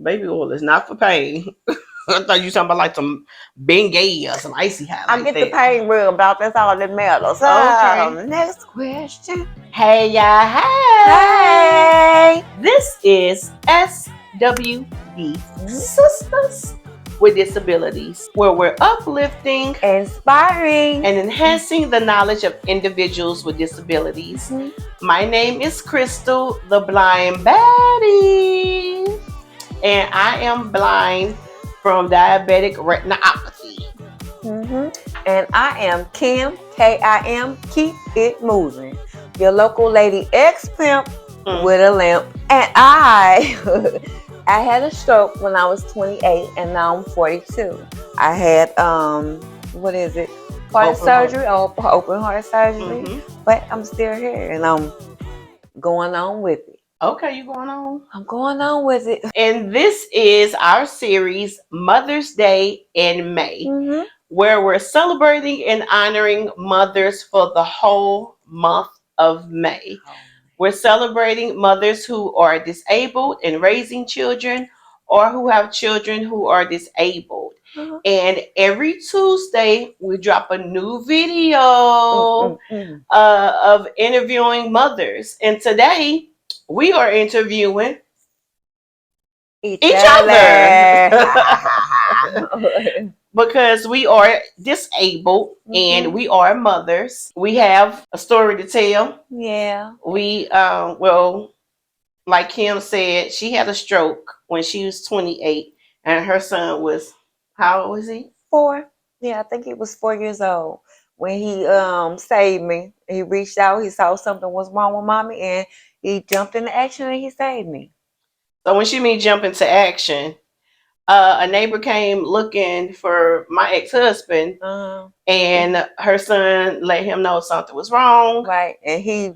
Baby oil is not for pain. I thought you were talking about like some Bengay or some icy hot I like get the that. pain rub out. That's all that matters. Okay. Next question. Hey, y'all. Hey. Hey. This is SWD Sisters with Disabilities, where we're uplifting, Inspiring, and enhancing the knowledge of individuals with disabilities. My name is Crystal, the blind baddie, and I am blind from diabetic retinopathy. And I am Kim, Kim, keep it moving. Your local lady ex-pimp with a limp. And I I had a stroke when I was 28 and now I'm 42. I had heart surgery, open heart surgery, but I'm still here and I'm going on with it. Okay, you going on? I'm going on with it. And this is our series, Mother's Day in May, where we're celebrating and honoring mothers for the whole month of May. We're celebrating mothers who are disabled and raising children, or who have children who are disabled. And every Tuesday, we drop a new video of interviewing mothers. And today, we are interviewing each other. Because we are disabled and we are mothers. We have a story to tell. Yeah. We, like Kim said, she had a stroke when she was 28 and her son was, how old was he? 4. Yeah, I think he was 4 years old when he saved me. He reached out, he saw something was wrong with mommy, and he jumped into action and he saved me. So when she means jump into action, a neighbor came looking for my ex-husband, and her son let him know something was wrong. Right, and he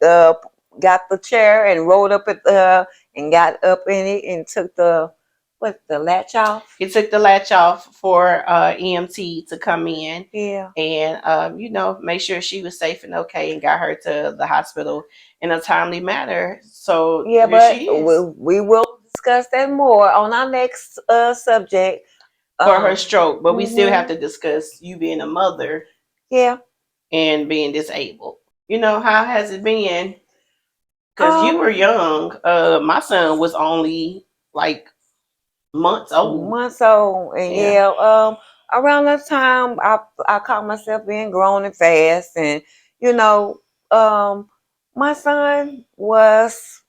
got the chair and rolled up and got up in it and took the latch off. He took the latch off for EMT to come in. Yeah. And make sure she was safe and okay, and got her to the hospital in a timely manner. So yeah, but we will discuss that more on our next subject for her stroke. But we still have to discuss you being a mother. Yeah. And being disabled. How has it been? Because you were young. My son was only like months old. And around that time I caught myself being grown and fast, and my son was,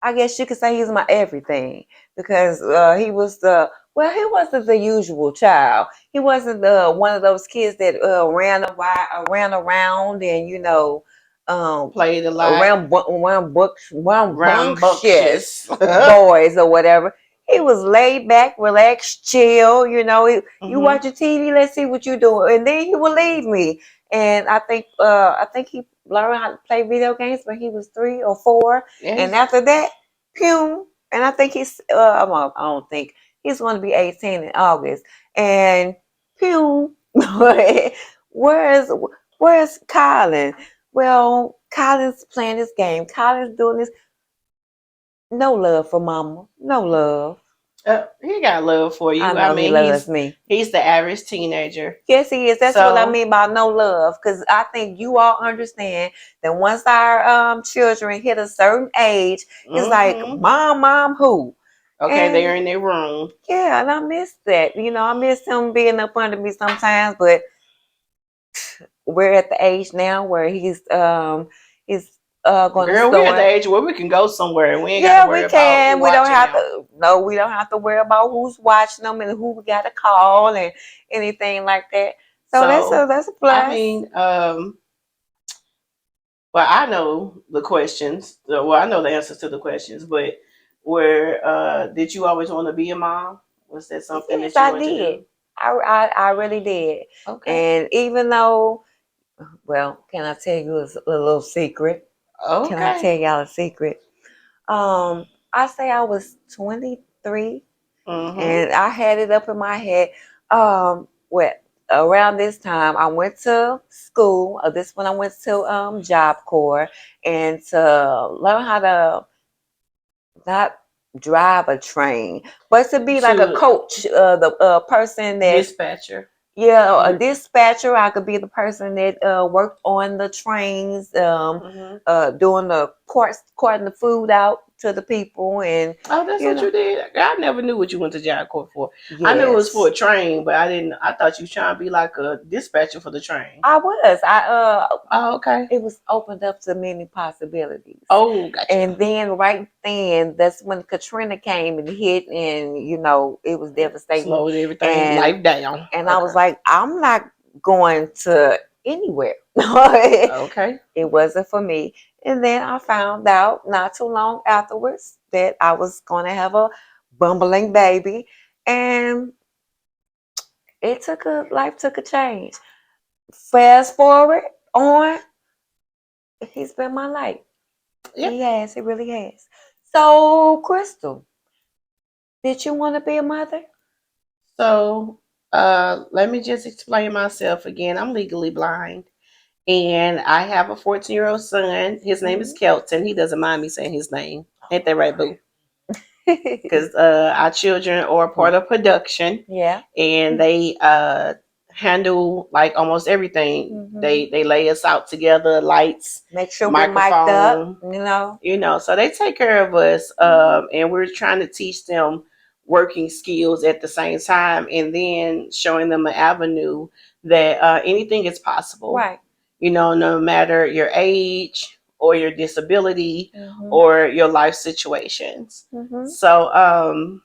I guess you could say, he's my everything, because he wasn't the usual child. He wasn't one of those kids that ran around and played a lot, rambunctious boys or whatever. He was laid back, relaxed, chill. You watch your TV, let's see what you're doing, and then he would leave me. And I think he learned how to play video games when he was 3 or 4, and after that, pew. And I think I don't think he's going to be 18 in August, and pew. Where's Colin? Well, Colin's playing this game. Colin's doing this. No love for mama. No love. He got love for you. I mean, he loves me. He's the average teenager. Yes, he is. That's what I mean by no love. Because I think you all understand that once our children hit a certain age, it's like, mom, who? Okay, they're in their room. Yeah, and I miss that. I miss him being up under me sometimes, but we're at the age now where he's going to we're at the age where we can go somewhere and we ain't got to worry about who we don't have to worry about who's watching them and who we got to call and anything like that. So that's a plus. I mean, well, I know the questions. Well, I know the answers to the questions, but did you always want to be a mom? Was that something that you wanted to do? I really did. Okay. And even though, well, can I tell you a little secret? Okay. Can I tell y'all a secret? I say I was 23, and I had it up in my head. Around this time, I went to school. This when I went to Job Corps, and to learn how to not drive a train, but to be like a To coach, the person that dispatcher. yeah, a dispatcher. I could be the person that worked on the trains, doing the carting the food out to the people, and Oh, that's what you did. I never knew what you went to Job Corps for. Yes. I knew it was for a train, but I didn't. I thought you were trying to be like a dispatcher for the train. I was. Oh, okay. It was opened up to many possibilities. Oh, gotcha. And then right then, that's when Katrina came and hit, and it was devastating. Slowed everything life down. And I was like, I'm not going to anywhere. Okay. It wasn't for me. And then I found out not too long afterwards that I was going to have a bumbling baby, and life took a change. Fast forward on, he's been my life. Yep. He has. He really has. So, Crystal, did you want to be a mother? So, let me just explain myself again. I'm legally blind, and I have a 14-year-old son. His name is Kelton. He doesn't mind me saying his name. Ain't that right, boo? Because our children are part of production. Yeah. And they handle like almost everything. They lay us out together, lights, make sure we're mic'd up, so they take care of us. And we're trying to teach them working skills at the same time, and then showing them an avenue that anything is possible. Right. No matter your age or your disability or your life situations. So I'm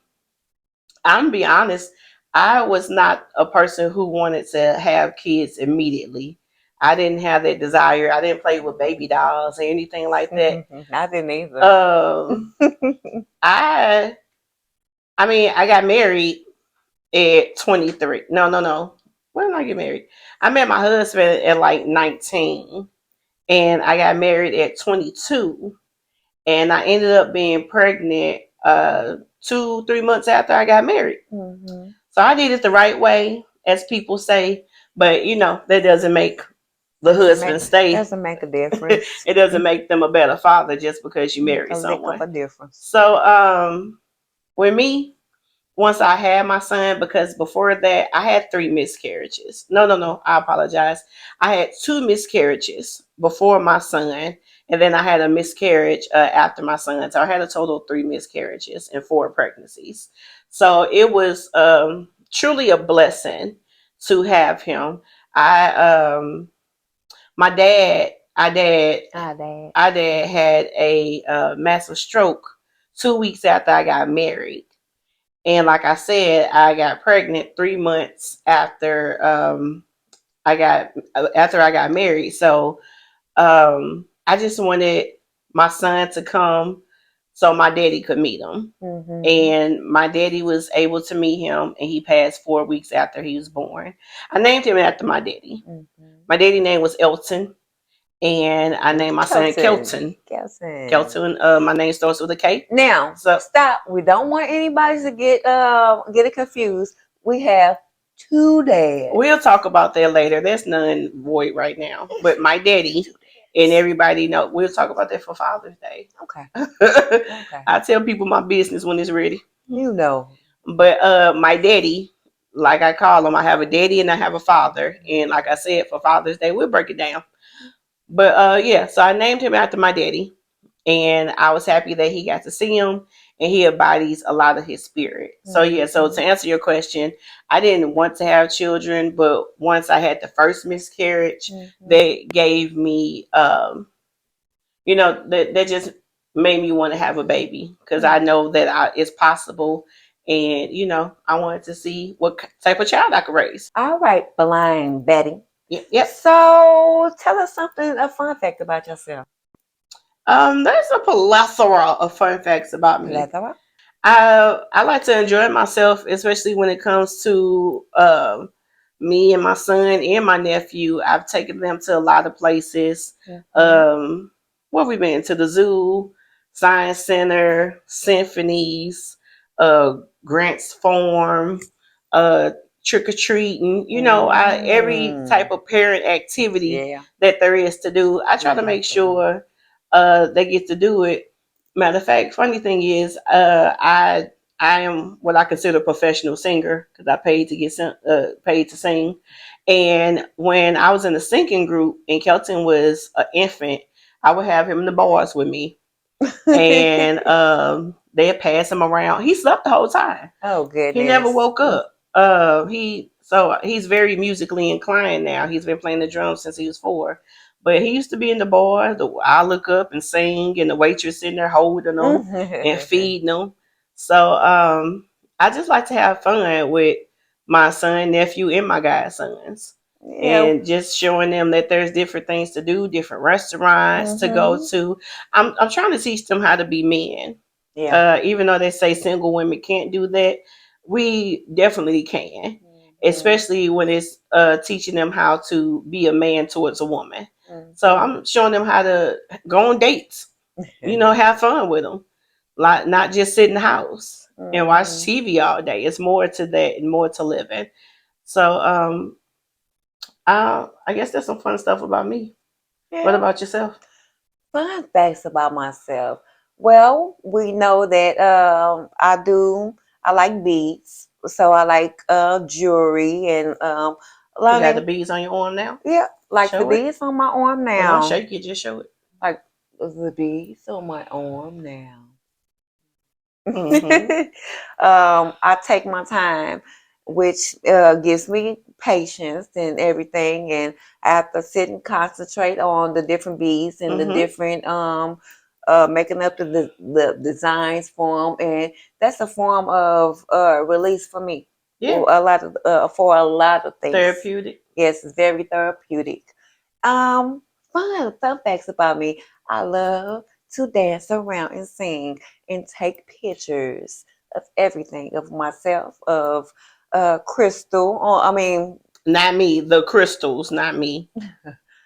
gonna be honest, I was not a person who wanted to have kids immediately. I didn't have that desire. I didn't play with baby dolls or anything like that. I didn't either. I got married at 23. No. When did I get married? I met my husband at like 19. And I got married at 22, and I ended up being pregnant 2-3 months after I got married. So I did it the right way, as people say, but that doesn't make the husband stay. Doesn't make a difference. It doesn't make them a better father just because you married someone. A difference. So with me, once I had my son, because before that I had 3 miscarriages. No, I apologize. I had 2 miscarriages before my son, and then I had a miscarriage after my son. So I had a total of 3 miscarriages and 4 pregnancies. So it was truly a blessing to have him. My dad had a massive stroke 2 weeks after I got married. And like I said, I got pregnant 3 months after I got married. So I just wanted my son to come so my daddy could meet him. And my daddy was able to meet him, and he passed 4 weeks after he was born. I named him after my daddy. My daddy's name was Elton. And I named my son Kelton. Kelton. My name starts with a K. Now, stop. We don't want anybody to get it confused. We have 2 dads. We'll talk about that later. There's none void right now. But my daddy and everybody know. We'll talk about that for Father's Day. Okay. I tell people my business when it's ready. But my daddy, like I call him, I have a daddy and I have a father. And like I said, for Father's Day, we'll break it down. But so I named him after my daddy, and I was happy that he got to see him, and he embodies a lot of his spirit. So to answer your question, I didn't want to have children, but once I had the first miscarriage, they gave me, that just made me want to have a baby, because I know that it's possible. And, I wanted to see what type of child I could raise. All right, blind Betty. Yep. So tell us a fun fact about yourself. There's a plethora of fun facts about me. I like to enjoy myself, especially when it comes to me and my son and my nephew. I've taken them to a lot of places. Where we been? To the zoo, science center, symphonies, Grant's Farm, trick-or-treating, every type of parent activity that there is to do. I try to make sure they get to do it Matter of fact, funny thing is, I am what I consider a professional singer because I paid to paid to sing. And when I was in the singing group and Kelton was an infant, I would have him in the bars with me, and they'd pass him around. He slept the whole time. Oh He never goodness. woke up. He's very musically inclined now. He's been playing the drums since he was 4. But he used to be in the bar. I look up and sing, and the waitress sitting there holding them and feeding them. So I just like to have fun with my son, nephew, and my godsons, Yeah. and just showing them that there's different things to do, different restaurants to go to. I'm trying to teach them how to be men. Yeah. Even though they say single women can't do that, we definitely can, especially when it's teaching them how to be a man towards a woman. So I'm showing them how to go on dates, have fun with them, like not just sit in the house and watch TV all day. It's more to that and more to living. So I guess there's some fun stuff about me. Yeah. What about yourself? Fun facts about myself. Well, we know that I like beads, so I like jewelry and You got the learning. beads on your arm now? Yeah, like the Show it. beads on my arm Well, don't now. shake it, just show it. Like the beads on my arm now. Mhm. I take my time, which gives me patience and everything, and I have to sit and concentrate on the different beads and the different making up the designs for them, and that's a form of release for me. Yeah. For a lot of things. Therapeutic. Yes, it's very therapeutic. Um, fun facts about me. I love to dance around and sing and take pictures of everything, of myself, of Crystal. I mean, Not me. The crystals, not me.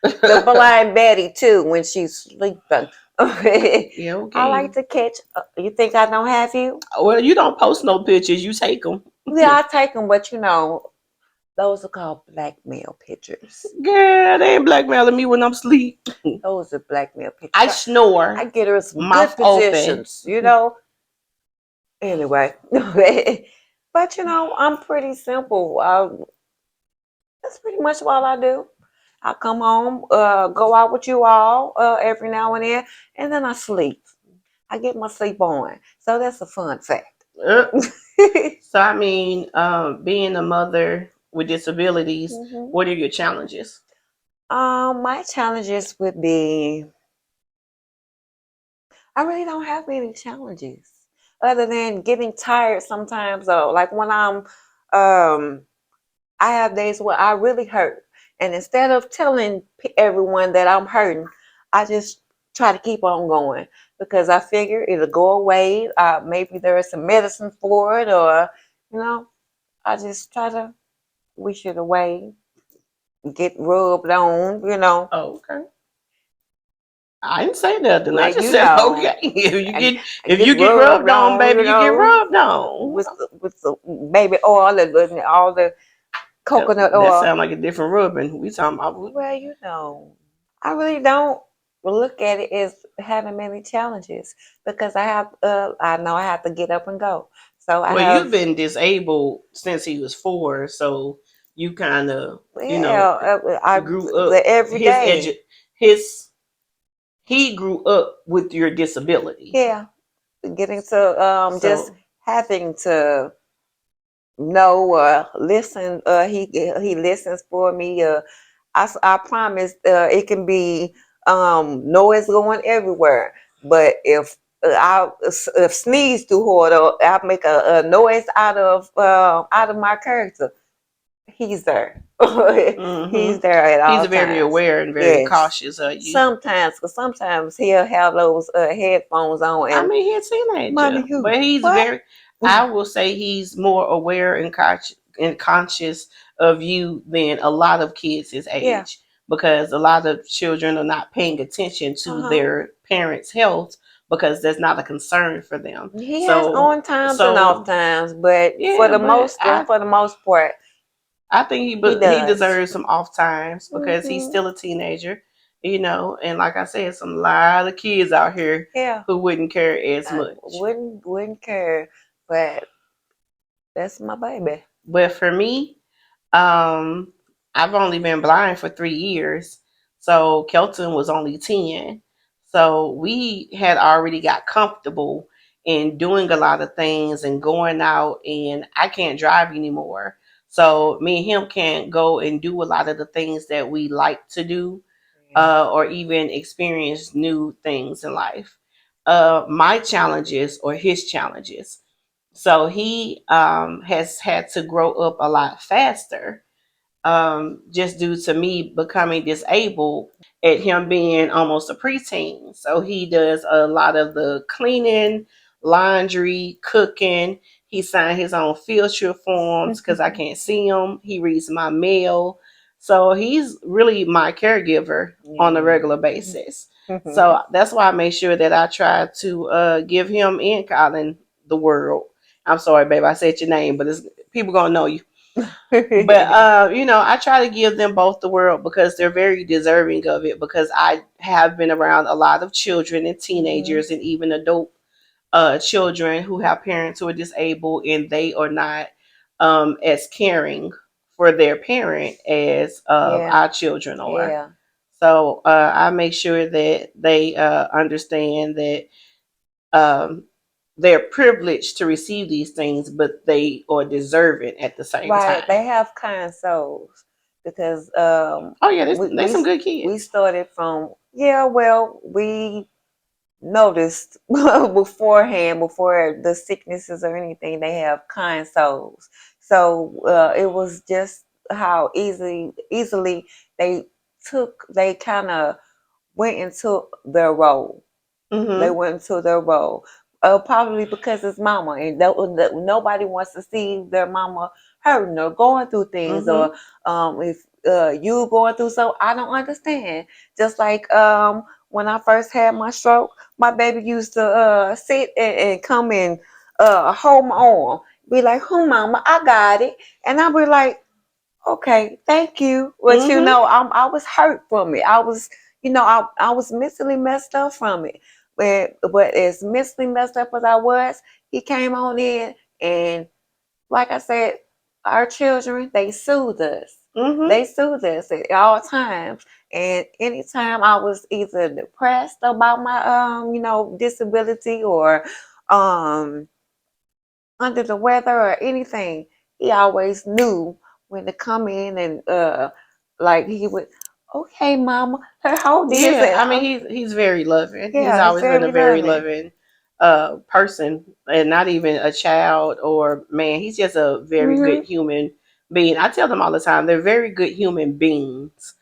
the blind Betty too when she's sleeping. Yeah, okay. I like to catch. You think I don't have you? Well, you don't post no pictures. You take them. Yeah, I take them, but those are called blackmail pictures. Girl, they ain't blackmailing me when I'm asleep. Those are blackmail pictures. I snore. I get her some mouth good positions, open. Anyway, but I'm pretty simple. That's pretty much all I do. I come home, go out with you all every now and then I sleep. I get my sleep on. So that's a fun fact. So I mean, being a mother with disabilities, what are your challenges? My challenges would be I really don't have any challenges other than getting tired sometimes. Like when I have days where I really hurt, and instead of telling everyone that I'm hurting, I just try to keep on going because I figure it'll go away. Maybe there is some medicine for it, or I just try to wish it away, get rubbed on. Oh, okay. I didn't say nothing. Well, I just said okay. If you get rubbed on, baby, you get rubbed on. With the baby oil and all the coconut oil. That sounds like a different rubbing. We talking about. Well, I really don't look at it as having many challenges because I know I have to get up and go. So you've been disabled since he was 4, so you kind of I grew up every day. He grew up with your disability. Yeah, getting to just having to know or listen. He listens for me. I promise. It can be noise going everywhere, but if I sneeze too hard or I make a noise out of my character, he's there. He's there at all times. He's very aware and very cautious of you. Because sometimes he'll have those headphones on. And he's a teenager, but he's very. I will say he's more aware and conscious of you than a lot of kids his age, because a lot of children are not paying attention to their parents' health because that's not a concern for them. He has on times and off times, but for the most part, I think he deserves some off times because he's still a teenager And like I said, some lot of kids out here Yeah, who wouldn't care as I much. wouldn't care, but that's my baby. But for me, um, I've only been blind for 3 years. So Kelton was only 10. So we had already got comfortable in doing a lot of things and going out, and I can't drive anymore. So me and him can't go and do a lot of the things that we like to do, or even experience new things in life. My challenges or his challenges. So he has had to grow up a lot faster, just due to me becoming disabled at him being almost a preteen. So he does a lot of the cleaning, laundry, cooking. He signed his own field trip forms because I can't see him. He reads my mail. So he's really my caregiver on a regular basis. So that's why I make sure that I try to give him and Colin the world. I'm sorry, babe, I said your name, but people gonna know you. But I try to give them both the world because they're very deserving of it, because I have been around a lot of children and teenagers and even adult children who have parents who are disabled, and they are not as caring for their parent as Yeah, our children are. yeah. So I make sure that they understand that um, they're privileged to receive these things, but they are deserving at the same Right. time. They have kind souls because Oh yeah, we they we some good we kids. started from, yeah, well, we noticed beforehand, before the sicknesses or anything, they have kind souls. So it was just how easily they they kind of went into their role. They Mhm. went into their role. Probably because it's mama, and nobody wants to see their mama hurting or going through things, Mhm. or if you going through so, I don't understand. Just like when I first had my stroke, my baby used to sit and come and hold my arm, be like, "Oh, mama, I got it," and I'll be like, okay, thank you. But Mhm. I was hurt from it. I was mentally messed up from it. But as mentally messed up as I was, he came on in, and like I said, our children, they soothe us. Mhm. They soothe us at all times. And anytime I was either depressed about my disability, or um under the weather or anything, he always knew when to come in, and like he would, okay, mama, hold this. Yeah, And I mean he's very loving. He's yeah, he's always been a very very loving. loving person, and not even a child or man. He's just a very good Hmm. human being. I tell them all the time they're very good human beings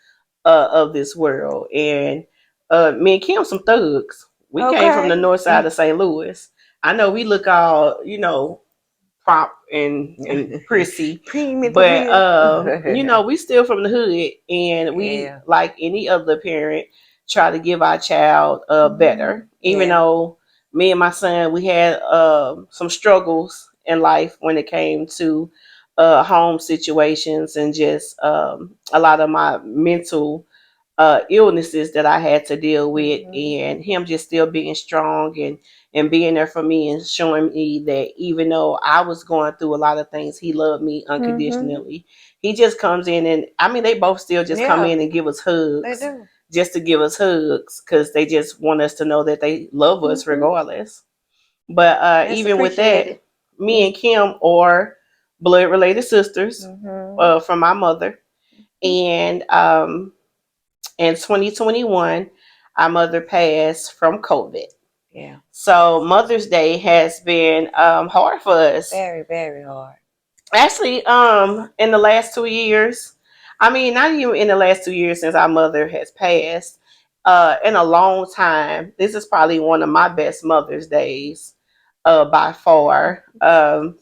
of this world. And me and Kim some thugs. We came from the Okay. north side of St. Louis. I know we look all, prompt and prissy, Premium to but real. we still from the hood, and we, Yeah. like any other parent, try to give our child Hmm. better. Even Yeah. though me and my son, we had some struggles in life when it came to home situations, and just a lot of my mental illnesses that I had to deal with, Hmm. and him just still being strong and being there for me and showing me that even though I was going through a lot of things, he loved me Hmm. unconditionally. He just comes in, and I mean they both still just come Yeah, in and give us they hugs, do. just to give us hugs, because they just want us to know that they love us Hmm. regardless. But That's even with that, appreciated. me and Kim are blood related sisters Hmm. from my mother. And in 2021, our mother passed from COVID. Yeah, So Mother's Day has been hard for us. very, very hard. Actually, in the last 2 years, I mean, not even in the last 2 years since our mother has passed, in a long time, this is probably one of my best Mother's Days, by far.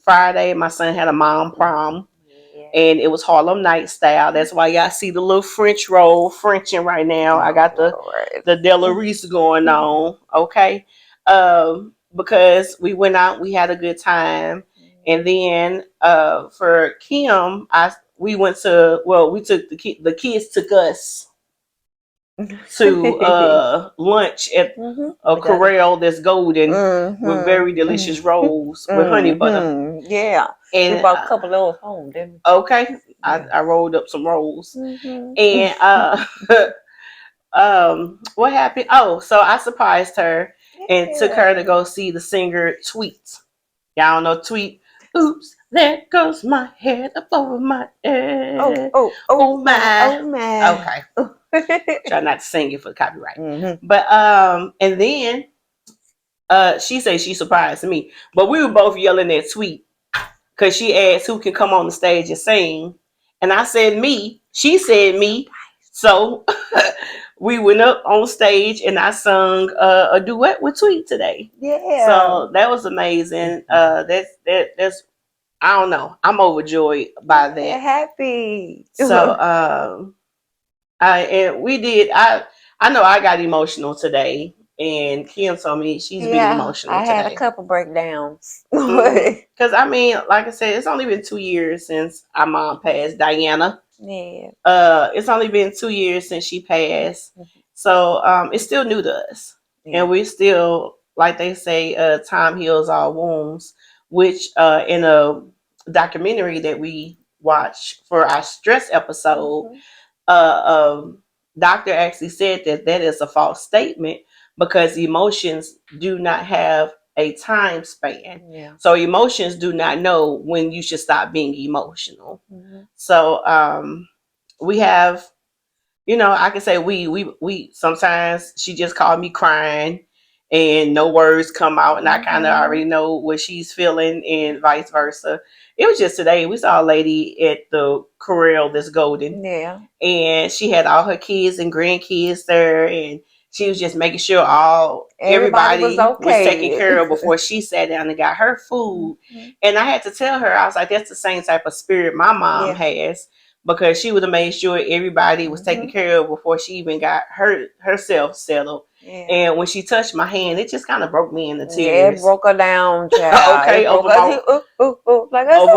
Friday, my son had a mom prom, Yeah. and it was Harlem Night style. That's why y'all see the little French roll Frenching right now. I got Oh the Della Reese going Lord. on, okay? Because we went out, we had a good time, and then for Kim, we went to, well, we took the kids took us to lunch at a corral that's golden with very delicious rolls with honey butter. Yeah. And we brought a couple of those home, didn't we? okay, Yeah. I rolled up some rolls. And what happened? Oh, so I surprised her and took her to go see the singer Tweet. Y'all know Tweet. Oops, there goes my head up over my head. Oh my. Okay. Try not to sing it for copyright. But and then she said she surprised me. But we were both yelling at Tweet because she asked who can come on the stage and sing. And I said me. She said me. So we went up on stage and I sung a duet with Tweet today. Yeah. So that was amazing. That's I don't know. I'm overjoyed by that. Happy. So and we did. I know I got emotional today, and Kim told me she's been emotional today. I had a couple breakdowns. Because I mean, like I said, it's only been 2 years since our mom passed, Diana. Yeah. It's only been 2 years since she passed, so it's still new to us, and we still, like they say, time heals all wounds. Which in a documentary that we watched for our stress episode, doctor actually said that is a false statement because emotions do not have a time span. Yeah. So emotions do not know when you should stop being emotional. So we have, I can say we sometimes she just called me crying and no words come out and I kind of already know what she's feeling and vice versa. It was just today we saw a lady at the corral that's golden. Yeah. And she had all her kids and grandkids there and she was just making sure everybody was taken care of before she sat down and got her food. And I had to tell her, I was like, that's the same type of spirit my mom has, because she would have made sure everybody was taken care of before she even got herself settled. Yeah. And when she touched my hand, it just kind of broke me into tears. Yeah, it broke her down, child. Okay, over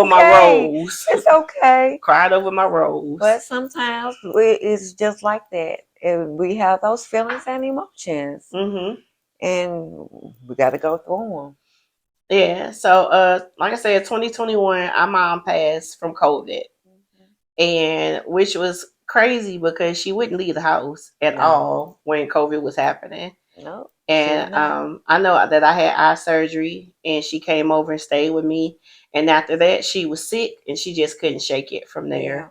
my rose. It's okay. Cried over my rose. But sometimes it's just like that. We have those feelings and emotions, and we got to go through them. Yeah. So, like I said, 2021, our mom passed from COVID, and which was crazy because she wouldn't leave the house at all when COVID was happening. No. And I know that I had eye surgery, and she came over and stayed with me. And after that, she was sick, and she just couldn't shake it from there. Yeah.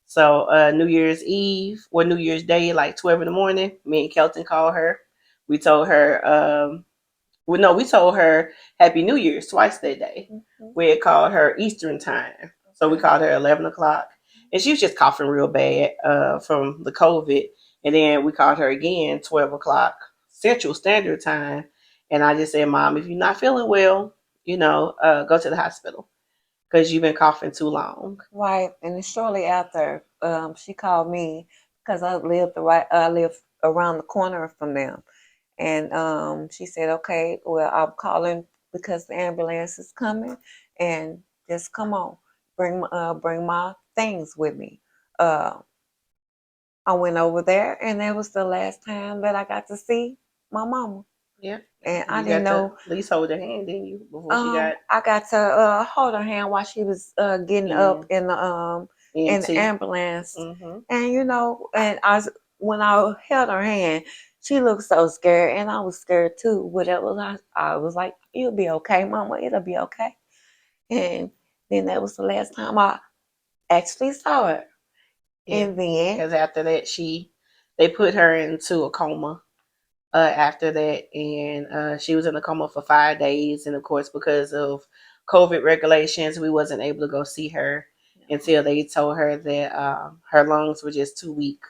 So New Year's Eve or New Year's Day, like 12 in the morning, me and Kelton called her. We told her, we told her Happy New Year's twice that day. We had called her Eastern time. So we called her 11 o'clock. And she was just coughing real bad from the COVID. And then we called her again 12 o'clock Central Standard Time. And I just said, Mom, if you're not feeling well, go to the hospital because you've been coughing too long. Right. And shortly after, she called me because I live around the corner from them. And she said, okay, well, I'm calling because the ambulance is coming and just come on, bring my things with me. I went over there and that was the last time that I got to see my mama. Yeah. And I didn't know. At least hold her hand, didn't you? Before she got. I got to hold her hand while she was getting up in the ambulance. And and when I held her hand, she looked so scared, and I was scared too. Whatever, I was like, "You'll be okay, Mama. It'll be okay." And then that was the last time I actually saw her. Yeah. And then, because after that, they put her into a coma. After that, and she was in a coma for 5 days, and of course, because of COVID regulations, we wasn't able to go see her until they told her that her lungs were just too weak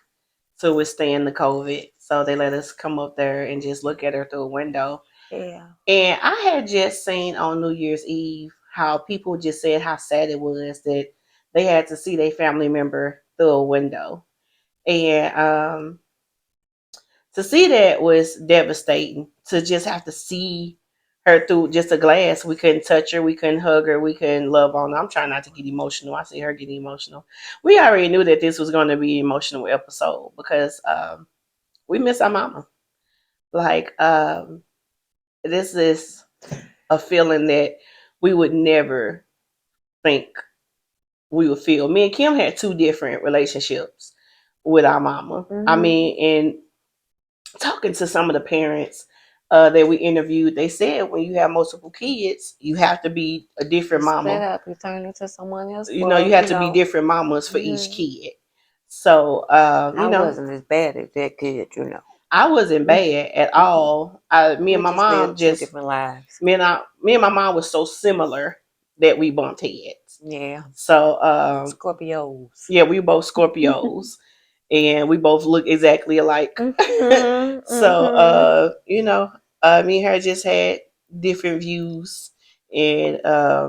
to withstand the COVID. So they let us come up there and just look at her through a window. Yeah. And I had just seen on New Year's Eve how people just said how sad it was that they had to see their family member through a window. And to see that was devastating, to just have to see her through just a glass. We couldn't touch her. We couldn't hug her. We couldn't love on her. I'm trying not to get emotional. I see her getting emotional. We already knew that this was going to be an emotional episode because we miss our mama. Like, this is a feeling that we would never think we would feel. Me and Kim had two different relationships with our mama. I mean, and talking to some of the parents that we interviewed, they said when you have multiple kids, you have to be a different Split mama. up, you turn into someone else. You know, you have to be different mamas for each kid. So, I you know, wasn't as bad as that kid, you know. I wasn't bad at all. Me and my mom two just different lives. me and my mom was so similar that we bumped heads. Yeah. So, Scorpios. yeah, we both Scorpios, and we both look exactly alike. So, you know, me and her just had different views, and I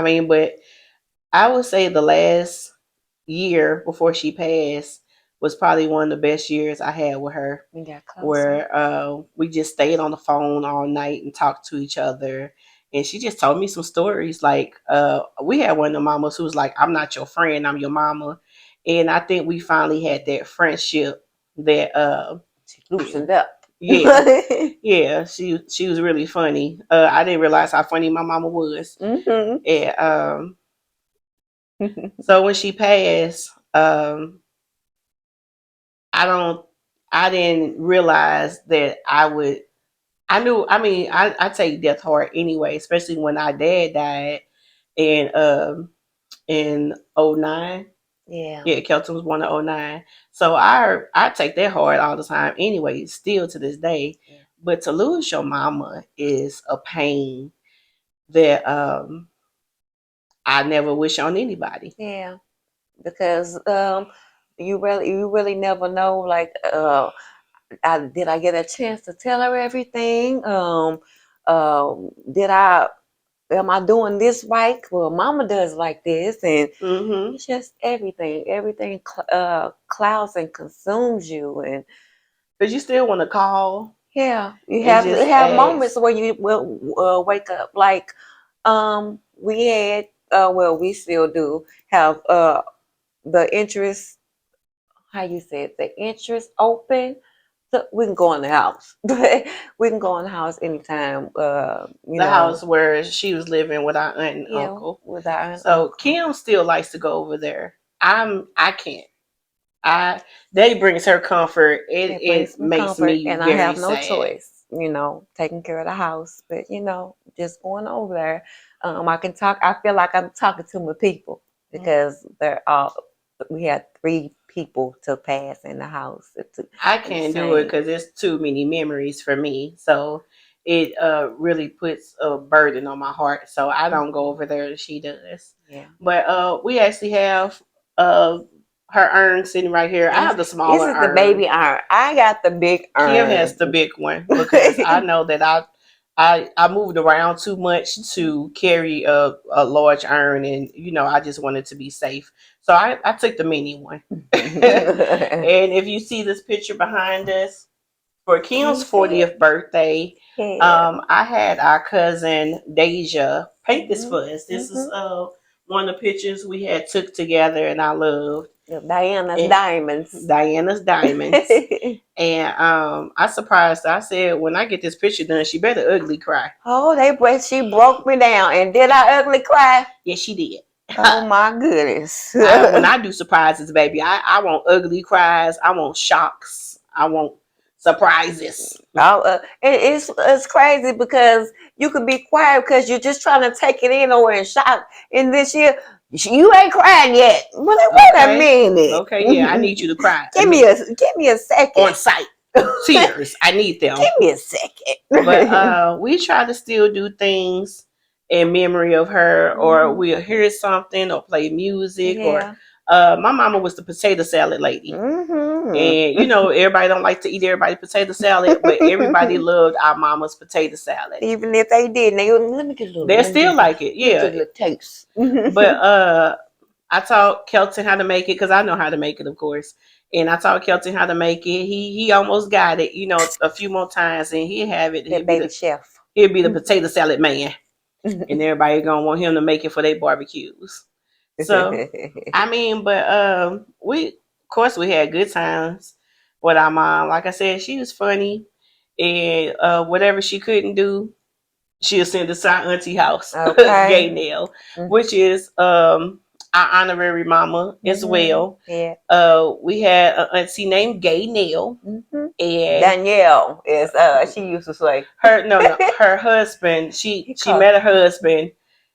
mean, but I would say the last year before she passed was probably one of the best years I had with her. We got closer. Where we just stayed on the phone all night and talked to each other. And she just told me some stories. Like, we had one of the mamas who was like, "I'm not your friend, I'm your mama." And I think we finally had that friendship that she loosened up. Yeah, yeah. She was really funny. I didn't realize how funny my mama was. And so when she passed, I didn't realize that I would. I knew. I mean, I take death hard anyway, especially when our dad died in '09. Yeah, Kelton was born in '09. So I take that hard all the time anyway, still to this day. Yeah. But to lose your mama is a pain that I never wish on anybody. Yeah. Because you really never know, like, did I get a chance to tell her everything? Am I doing this right? Well, mama does like this, and it's just everything clouds and consumes you, and but you still want to call. Yeah, you have moments where you will wake up. Like, we had, well, we still do have the interest. How you say it? The interest open. So we can go in the house. We can go in the house anytime. House where she was living with our aunt and uncle. With our aunt. So Kim still likes to go over there. I can't. That brings her comfort. It makes comfort, me and very I have no sad. choice. Taking care of the house, but just going over there. I can talk. I feel like I'm talking to my people because they're all. We had 3 people to pass in the house. I can't do it because there's too many memories for me. So it really puts a burden on my heart. So I don't go over there as she does. Yeah. But we actually have her urn sitting right here. I have the smaller urn. This is the baby urn. I got the big urn. Kim has the big one because I know that I moved around too much to carry a large urn, and I just wanted to be safe. So I took the mini one. And if you see this picture behind us, for Kim's 40th birthday, I had our cousin Deja paint this for us. This is one of the pictures we had took together, and I loved. Diana's Diamonds. And I surprised her. I said, when I get this picture done, she better ugly cry. Oh, she broke me down. And did I ugly cry? Yes, she did. Oh my goodness. When I do surprises, baby, I want ugly cries. I want shocks. I want surprises. It's crazy because you could be quiet because you're just trying to take it in or in shock. And this year, you ain't crying yet. Wait a minute. Okay, yeah, I need you to cry. Give me a second. On sight. Tears. I need them. Give me a second. But we try to still do things in memory of her, or we'll hear something or play music. Or my mama was the potato salad lady. And everybody don't like to eat everybody's potato salad, but everybody loved our mama's potato salad. Even if they didn't, let me get a little. They still like it, yeah. Get a little taste. But I taught Kelton how to make it because I know how to make it, of course. And I taught Kelton how to make it. He almost got it, a few more times, and he'd have it. That baby chef. He'd be the potato salad man, and everybody gonna want him to make it for their barbecues. So I mean, but we. Of course, we had good times. with our mom. Like I said, she was funny, and whatever she couldn't do, she'll send us to our auntie house, Okay. Gay Nail, Mm. which is our honorary mama as well. Yeah. We had an auntie named Gay Nail, and Danielle is she used to say her husband. She called met her husband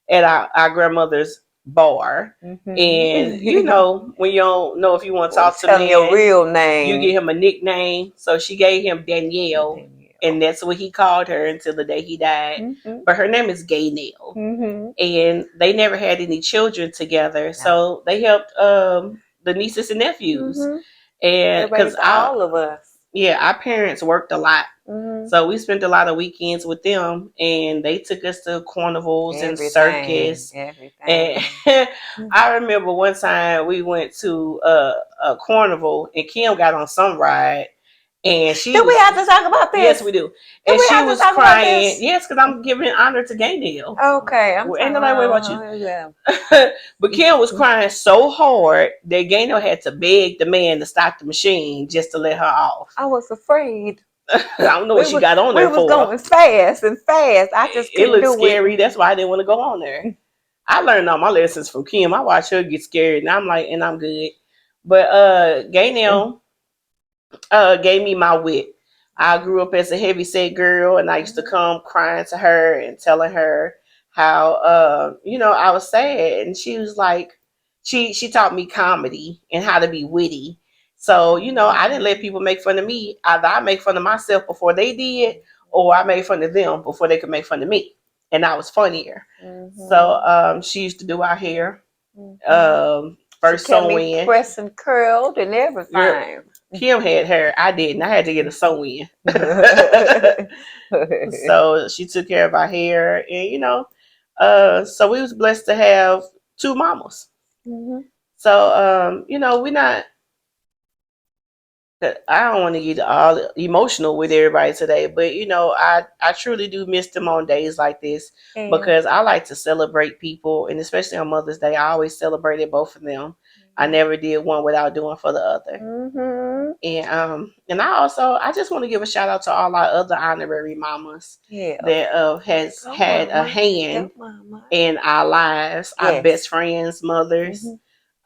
at our grandmother's bar. And you know, when you don't know if you want to talk to telling your men, real you name. give him a nickname. So she gave him Danielle, Danielle. and that's what he called her until the day he died. But her name is Gay Nail, and they never had any children together. So they helped the nieces and nephews, and because all of us. yeah, our parents worked a lot. So we spent a lot of weekends with them, and they took us to carnivals and circus. Everything. And I remember one time we went to a carnival, and Kim got on some ride, and she do we have to talk about this? Yes, we do. And she was crying. Yes, because I'm giving honor to Gaynell. Okay, ain't nobody worried about you. Yeah. But Kim was crying so hard that Gaynell had to beg the man to stop the machine just to let her off. I was afraid. I don't know what she got on there for. We was going fast and fast. I just couldn't it looked scary. That's why I didn't want to go on there. I learned all my lessons from Kim. I watched her get scared, and I'm like, and I'm good. But Gaynell gave me my wit. I grew up as a heavyset girl, and I used to come crying to her and telling her how I was sad, and she was like, she taught me comedy and how to be witty. So I didn't let people make fun of me. Either I make fun of myself before they did, or I made fun of them before they could make fun of me, and I was funnier. So she used to do our hair. First sew-in, pressing curled and everything. Kim had hair. I didn't. I had to get a sew-in. So she took care of our hair, and so we was blessed to have two mamas. So we're not. I don't want to get all emotional with everybody today, but I truly do miss them on days like this because I like to celebrate people, and especially on Mother's Day, I always celebrated both of them. I never did one without doing for the other. And I just want to give a shout out to all our other honorary mamas that has had a hand in our lives, our best friends, mothers.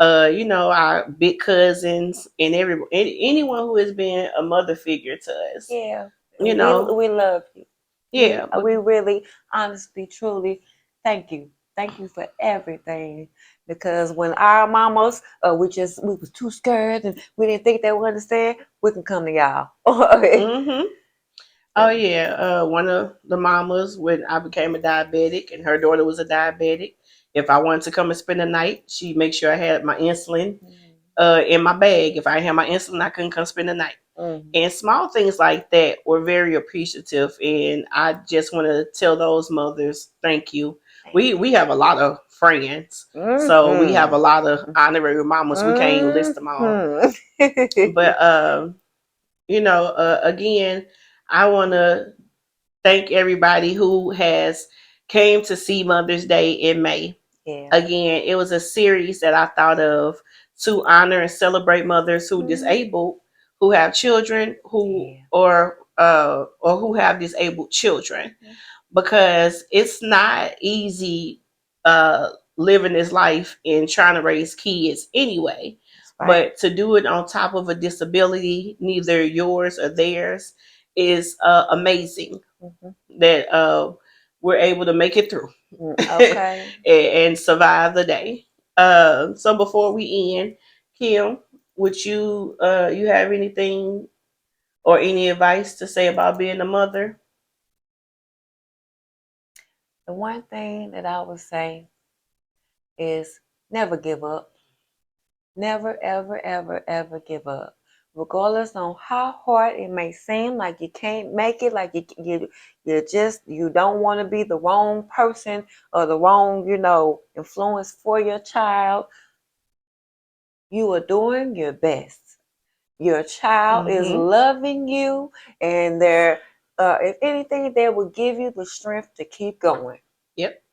Our big cousins and anyone who has been a mother figure to us. Yeah. We love you. Yeah. We really, honestly, truly, thank you. Thank you for everything. Because when our mamas, we was too scared and we didn't think they would understand, we can come to y'all. Oh yeah. One of the mamas, when I became a diabetic and her daughter was a diabetic, if I wanted to come and spend the night, she'd make sure I had my insulin in my bag. If I didn't have my insulin, I couldn't come spend the night. And small things like that were very appreciative. And I just want to tell those mothers, thank you. We have a lot of friends. So we have a lot of honorary mamas. We can't even list them all. But, again, I want to thank everybody who has came to see Mother's Day in May. Again, it was a series that I thought of to honor and celebrate mothers who disabled, who have children or who have disabled children, because it's not easy living this life and trying to raise kids anyway. But to do it on top of a disability, neither yours or theirs, is amazing. That we're able to make it through. Okay. and survive the day. So before we end, Kim, would you have anything or any advice to say about being a mother? The one thing that I would say is never give up. Never, ever, ever, ever give up. Regardless on how hard it may seem, like you can't make it, like you don't want to be the wrong person or the wrong, influence for your child. You are doing your best. Your child is loving you, and if anything, they will give you the strength to keep going. Yep.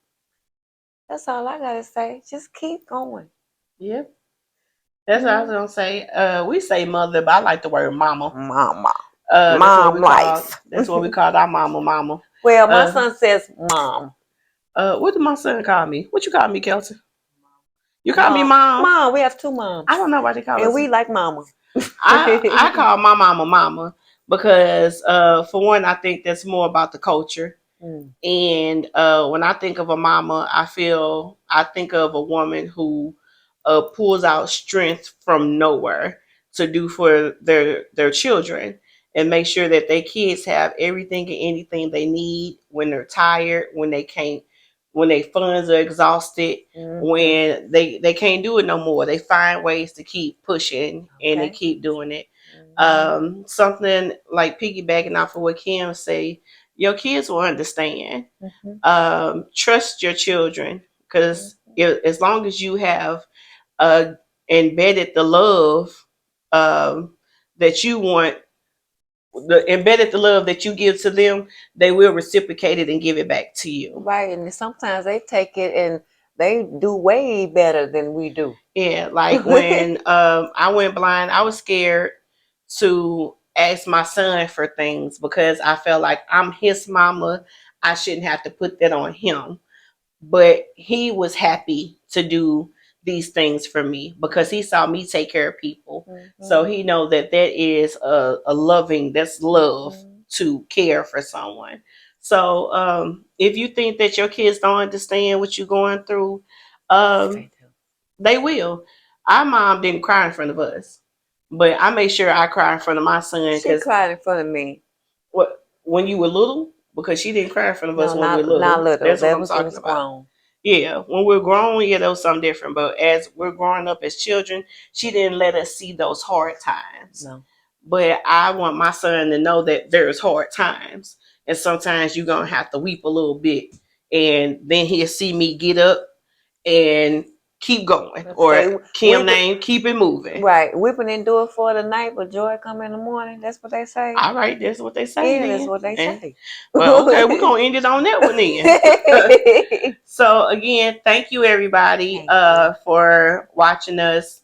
That's all I gotta say. Just keep going. Yep. That's what I was gonna say. We say mother, but I like the word mama. Mama. Mom life. That's what we call our mama. Well, my son says mom. What did my son call me? What you call me, Kelton? You call me mom? Mom, we have two moms. I don't know why they call us. And we like mama. I call my mama because for one, I think that's more about the culture. And when I think of a mama, I think of a woman who pulls out strength from nowhere to do for their children and make sure that their kids have everything and anything they need when they're tired, when they can't, when their funds are exhausted, when they can't do it no more. They find ways to keep pushing and to keep doing it. Something like piggybacking off of what Kim say, your kids will understand. Trust your children, because as long as you have embedded the love that you want, embedded the love that you give to them, they will reciprocate it and give it back to you. Right, and sometimes they take it and they do way better than we do. Yeah, like when I went blind, I was scared to ask my son for things because I felt like I'm his mama. I shouldn't have to put that on him. But he was happy to do these things for me because he saw me take care of people. So he know that is a loving, that's love to care for someone. So if you think that your kids don't understand what you're going through, they will. Our mom didn't cry in front of us, but I made sure I cried in front of my son. She cried in front of me. What, when you were little? Because she didn't cry in front of us when we were little. Not little. That's that what I'm talking about. Grown. Yeah, when we're grown, yeah, that was something different. But as we're growing up as children, she didn't let us see those hard times. No. But I want my son to know that there's hard times. And sometimes you're going to have to weep a little bit. And then he'll see me get up and keep going. Or Kim name, keep it moving. Right. Weeping and do it for the night, but joy come in the morning. That's what they say. All right, that's what they say. Yeah, that's what they say. Well, okay, we're going to end it on that one then. So, again, thank you, everybody, for watching us.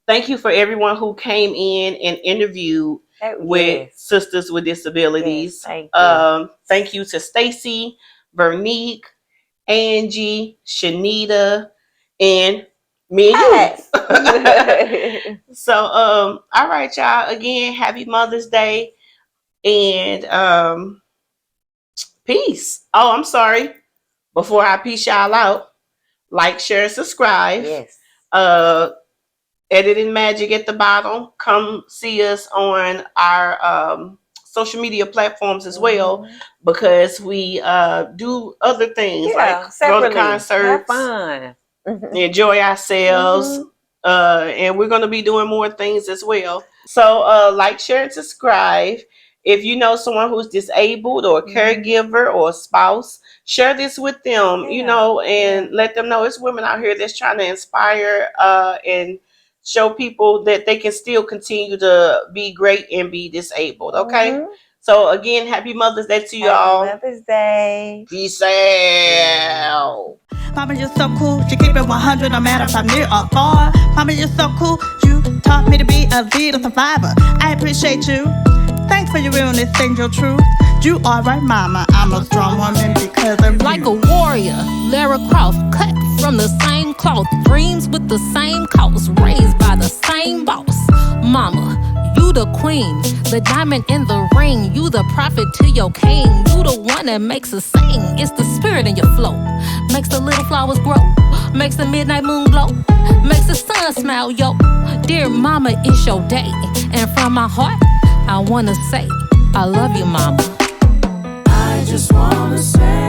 Thank you for everyone who came in and interviewed with Sisters with Disabilities. Thank you to Stacy, Vernique, Angie, Shanita, and me and you. So, all right, y'all. Again, happy Mother's Day. And peace. Oh, I'm sorry. Before I peace y'all out, like, share, and subscribe. Yes. Editing Magic at the bottom. Come see us on our social media platforms as well, because we do other things like go to concerts, have fun, enjoy ourselves, and we're going to be doing more things as well. So like, share, and subscribe. If you know someone who's disabled or a caregiver or a spouse, share this with them, and let them know it's women out here that's trying to inspire and show people that they can still continue to be great and be disabled. Okay. So again, happy Mother's Day to y'all. Happy Mother's Day. Peace out. Mama, you're so cool. You keep it 100 no matter if I'm near or far. Mama, you're so cool. You taught me to be a leader survivor. I appreciate you. Thanks for your realness and your truth. You are right, Mama. I'm a strong woman because of you. Like a warrior, Lara Croft, cut from the same cloth. Dreams with the same cause, raised by the same boss. Mama, you the queen, the diamond in the ring. You the prophet to your king. You the one that makes us sing. It's the spirit in your flow. Makes the little flowers grow. Makes the midnight moon glow. Makes the sun smile, yo. Dear Mama, it's your day. And from my heart, I wanna say, I love you, Mama. I just wanna say